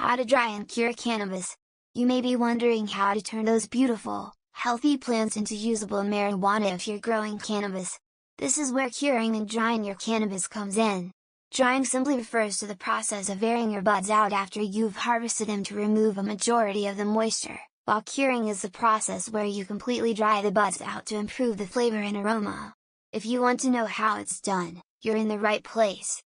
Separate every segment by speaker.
Speaker 1: How to dry and cure cannabis. You may be wondering how to turn those beautiful, healthy plants into usable marijuana if you're growing cannabis. This is where curing and drying your cannabis comes in. Drying simply refers to the process of airing your buds out after you've harvested them to remove a majority of the moisture, while curing is the process where you completely dry the buds out to improve the flavor and aroma. If you want to know how it's done, you're in the right place.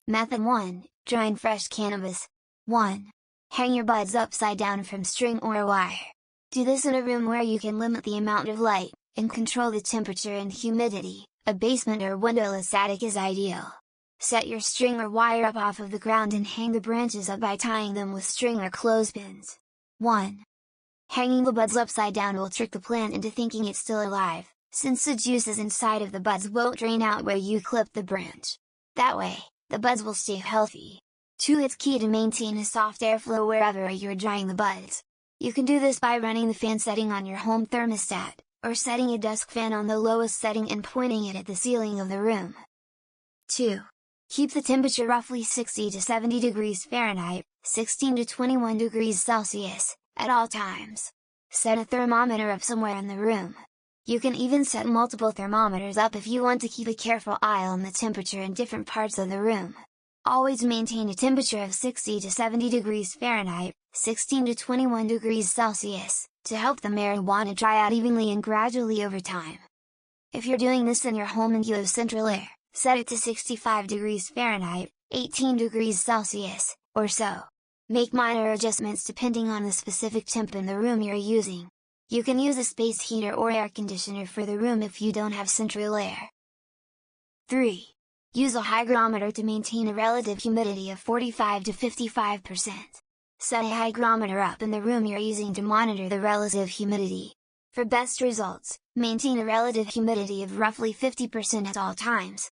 Speaker 1: Method 1, drying fresh cannabis. 1. Hang your buds upside down from string or wire. Do this in a room where you can limit the amount of light, and control the temperature and humidity. A basement or windowless attic is ideal. Set your string or wire up off of the ground and hang the branches up by tying them with string or clothespins. 1. Hanging the buds upside down will trick the plant into thinking it's still alive, since the juices inside of the buds won't drain out where you clip the branch. That way, the buds will stay healthy. 2. It's key to maintain a soft airflow wherever you're drying the buds. You can do this by running the fan setting on your home thermostat, or setting a desk fan on the lowest setting and pointing it at the ceiling of the room. 2. Keep the temperature roughly 60 to 70 degrees Fahrenheit, 16 to 21 degrees Celsius, at all times. Set a thermometer up somewhere in the room. You can even set multiple thermometers up if you want to keep a careful eye on the temperature in different parts of the room. Always maintain a temperature of 60 to 70 degrees Fahrenheit, 16 to 21 degrees Celsius, to help the marijuana dry out evenly and gradually over time. If you're doing this in your home and you have central air, set it to 65 degrees Fahrenheit, 18 degrees Celsius, or so. Make minor adjustments depending on the specific temp in the room you're using. You can use a space heater or air conditioner for the room if you don't have central air. 3. Use a hygrometer to maintain a relative humidity of 45 to 55%. Set a hygrometer up in the room you're using to monitor the relative humidity. For best results, maintain a relative humidity of roughly 50% at all times.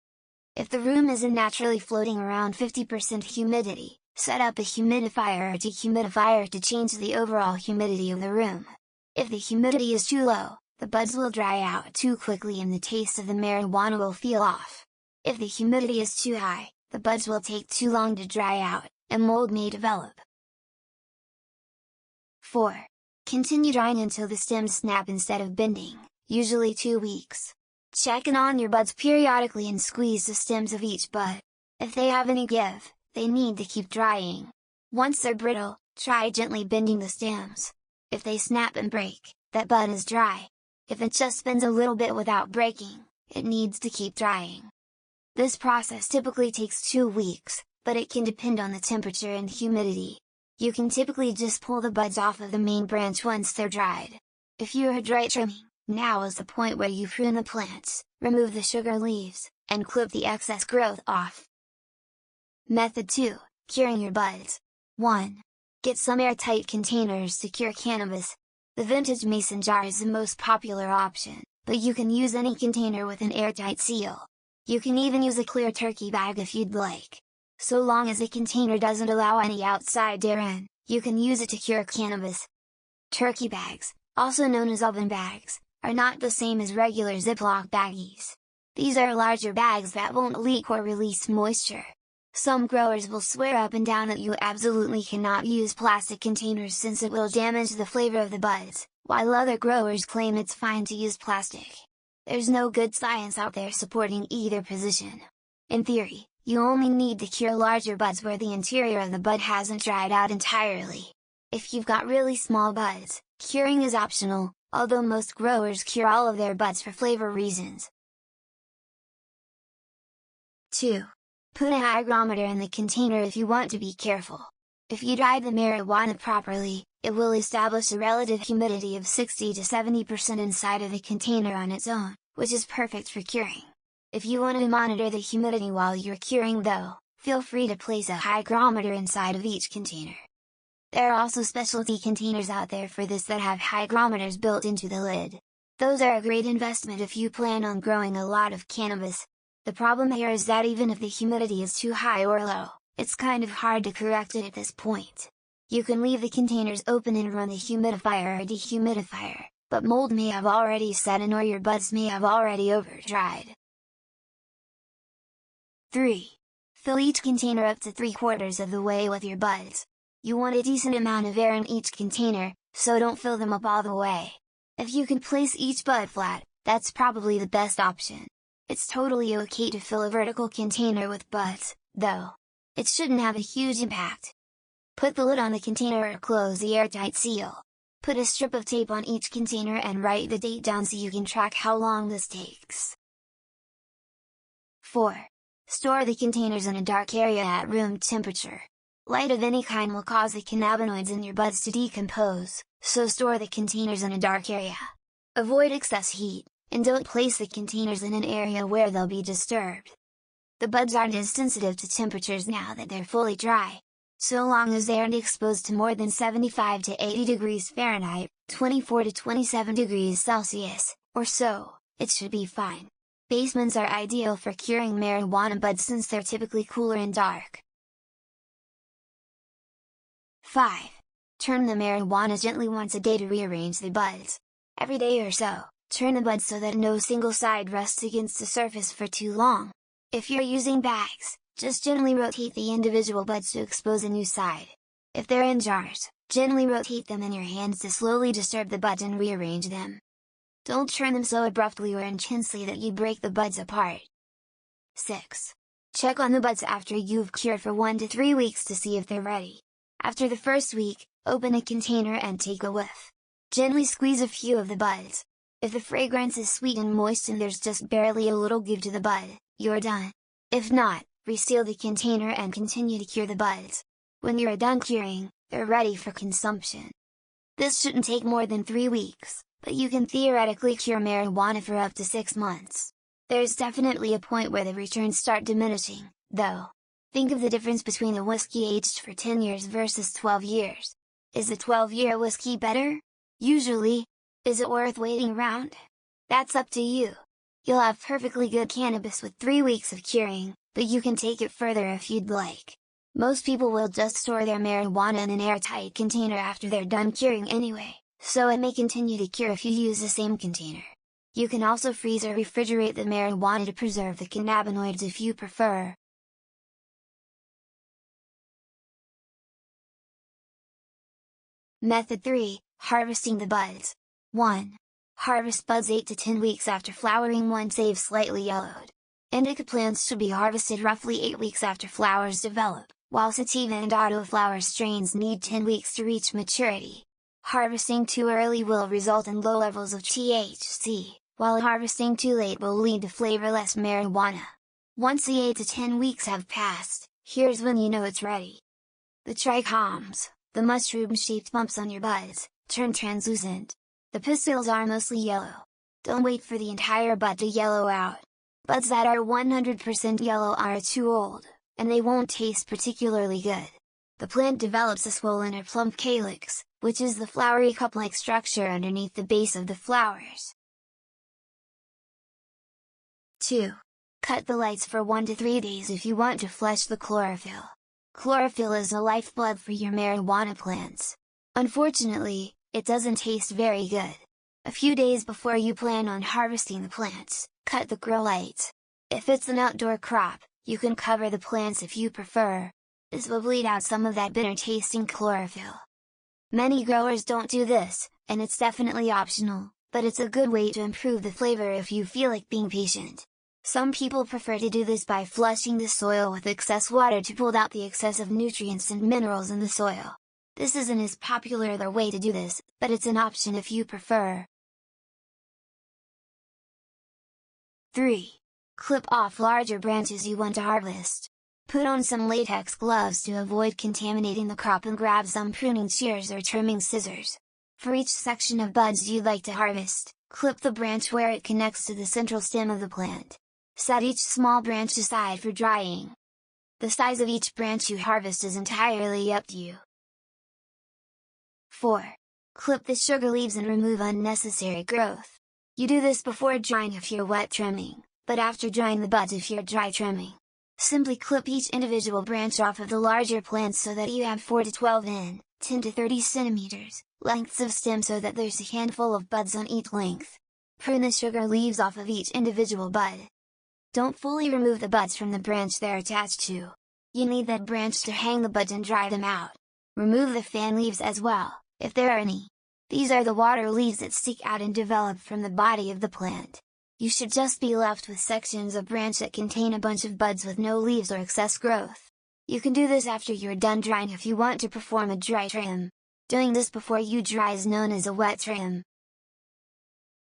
Speaker 1: If the room isn't naturally floating around 50% humidity, set up a humidifier or dehumidifier to change the overall humidity of the room. If the humidity is too low, the buds will dry out too quickly and the taste of the marijuana will feel off. If the humidity is too high, the buds will take too long to dry out, and mold may develop. 4. Continue drying until the stems snap instead of bending, usually 2 weeks. Check in on your buds periodically and squeeze the stems of each bud. If they have any give, they need to keep drying. Once they're brittle, try gently bending the stems. If they snap and break, that bud is dry. If it just bends a little bit without breaking, it needs to keep drying. This process typically takes 2 weeks, but it can depend on the temperature and humidity. You can typically just pull the buds off of the main branch once they're dried. If you are dry trimming, now is the point where you prune the plants, remove the sugar leaves, and clip the excess growth off. Method 2, curing your buds. 1. Get some airtight containers to cure cannabis. The vintage mason jar is the most popular option, but you can use any container with an airtight seal. You can even use a clear turkey bag if you'd like. So long as the container doesn't allow any outside air in, you can use it to cure cannabis. Turkey bags, also known as oven bags, are not the same as regular Ziploc baggies. These are larger bags that won't leak or release moisture. Some growers will swear up and down that you absolutely cannot use plastic containers since it will damage the flavor of the buds, while other growers claim it's fine to use plastic. There's no good science out there supporting either position. In theory, you only need to cure larger buds where the interior of the bud hasn't dried out entirely. If you've got really small buds, curing is optional, although most growers cure all of their buds for flavor reasons. 2. Put a hygrometer in the container if you want to be careful. If you dry the marijuana properly, it will establish a relative humidity of 60 to 70% inside of the container on its own, which is perfect for curing. If you want to monitor the humidity while you're curing though, feel free to place a hygrometer inside of each container. There are also specialty containers out there for this that have hygrometers built into the lid. Those are a great investment if you plan on growing a lot of cannabis. The problem here is that even if the humidity is too high or low, it's kind of hard to correct it at this point. You can leave the containers open and run the humidifier or dehumidifier, but mold may have already set in or your buds may have already over-dried. 3. Fill each container up to 3/4 of the way with your buds. You want a decent amount of air in each container, so don't fill them up all the way. If you can place each bud flat, that's probably the best option. It's totally okay to fill a vertical container with buds, though. It shouldn't have a huge impact. Put the lid on the container or close the airtight seal. Put a strip of tape on each container and write the date down so you can track how long this takes. 4. Store the containers in a dark area at room temperature. Light of any kind will cause the cannabinoids in your buds to decompose, so store the containers in a dark area. Avoid excess heat, and don't place the containers in an area where they'll be disturbed. The buds aren't as sensitive to temperatures now that they're fully dry. So long as they aren't exposed to more than 75 to 80 degrees Fahrenheit, 24 to 27 degrees Celsius, or so, it should be fine. Basements are ideal for curing marijuana buds since they're typically cooler and dark. 5. Turn the marijuana gently once a day to rearrange the buds. Every day or so, turn the buds so that no single side rests against the surface for too long. If you're using bags, just gently rotate the individual buds to expose a new side. If they're in jars, gently rotate them in your hands to slowly disturb the buds and rearrange them. Don't turn them so abruptly or intensely that you break the buds apart. 6. Check on the buds after you've cured for 1 to 3 weeks to see if they're ready. After the first week, open a container and take a whiff. Gently squeeze a few of the buds. If the fragrance is sweet and moist and there's just barely a little give to the bud, you're done. If not, reseal the container and continue to cure the buds. When you're done curing, they're ready for consumption. This shouldn't take more than 3 weeks, but you can theoretically cure marijuana for up to 6 months. There's definitely a point where the returns start diminishing, though. Think of the difference between a whiskey aged for 10 years versus 12 years. Is a 12-year whiskey better? Usually. Is it worth waiting around? That's up to you. You'll have perfectly good cannabis with 3 weeks of curing, but you can take it further if you'd like. Most people will just store their marijuana in an airtight container after they're done curing anyway, so it may continue to cure if you use the same container. You can also freeze or refrigerate the marijuana to preserve the cannabinoids if you prefer. Method 3, Harvesting the buds. 1. Harvest buds 8 to 10 weeks after flowering once they've slightly yellowed. Indica plants should be harvested roughly 8 weeks after flowers develop, while sativa and autoflower strains need 10 weeks to reach maturity. Harvesting too early will result in low levels of THC, while harvesting too late will lead to flavorless marijuana. Once the 8 to 10 weeks have passed, here's when you know it's ready. The trichomes, the mushroom-shaped bumps on your buds, turn translucent. The pistils are mostly yellow. Don't wait for the entire bud to yellow out. Buds that are 100% yellow are too old, and they won't taste particularly good. The plant develops a swollen or plump calyx, which is the flowery cup-like structure underneath the base of the flowers. 2. Cut the lights for 1 to 3 days if you want to flush the chlorophyll. Chlorophyll is the lifeblood for your marijuana plants. Unfortunately, it doesn't taste very good. A few days before you plan on harvesting the plants, cut the grow lights. If it's an outdoor crop, you can cover the plants if you prefer. This will bleed out some of that bitter tasting chlorophyll. Many growers don't do this, and it's definitely optional, but it's a good way to improve the flavor if you feel like being patient. Some people prefer to do this by flushing the soil with excess water to pull out the excessive nutrients and minerals in the soil. This isn't as popular a way to do this, but it's an option if you prefer. 3. Clip off larger branches you want to harvest. Put on some latex gloves to avoid contaminating the crop and grab some pruning shears or trimming scissors. For each section of buds you'd like to harvest, clip the branch where it connects to the central stem of the plant. Set each small branch aside for drying. The size of each branch you harvest is entirely up to you. 4. Clip the sugar leaves and remove unnecessary growth. You do this before drying if you're wet trimming, but after drying the buds if you're dry trimming. Simply clip each individual branch off of the larger plants so that you have 4 to 12 in, 10 to 30 centimeters, lengths of stem so that there's a handful of buds on each length. Prune the sugar leaves off of each individual bud. Don't fully remove the buds from the branch they're attached to. You need that branch to hang the buds and dry them out. Remove the fan leaves as well, if there are any. These are the water leaves that stick out and develop from the body of the plant. You should just be left with sections of branch that contain a bunch of buds with no leaves or excess growth. You can do this after you're done drying if you want to perform a dry trim. Doing this before you dry is known as a wet trim.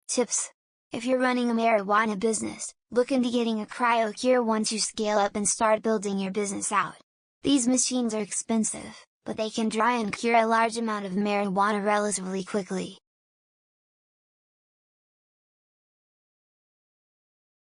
Speaker 1: Tips: if you're running a marijuana business, look into getting a cryo cure once you scale up and start building your business out. These machines are expensive, but they can dry and cure a large amount of marijuana relatively quickly.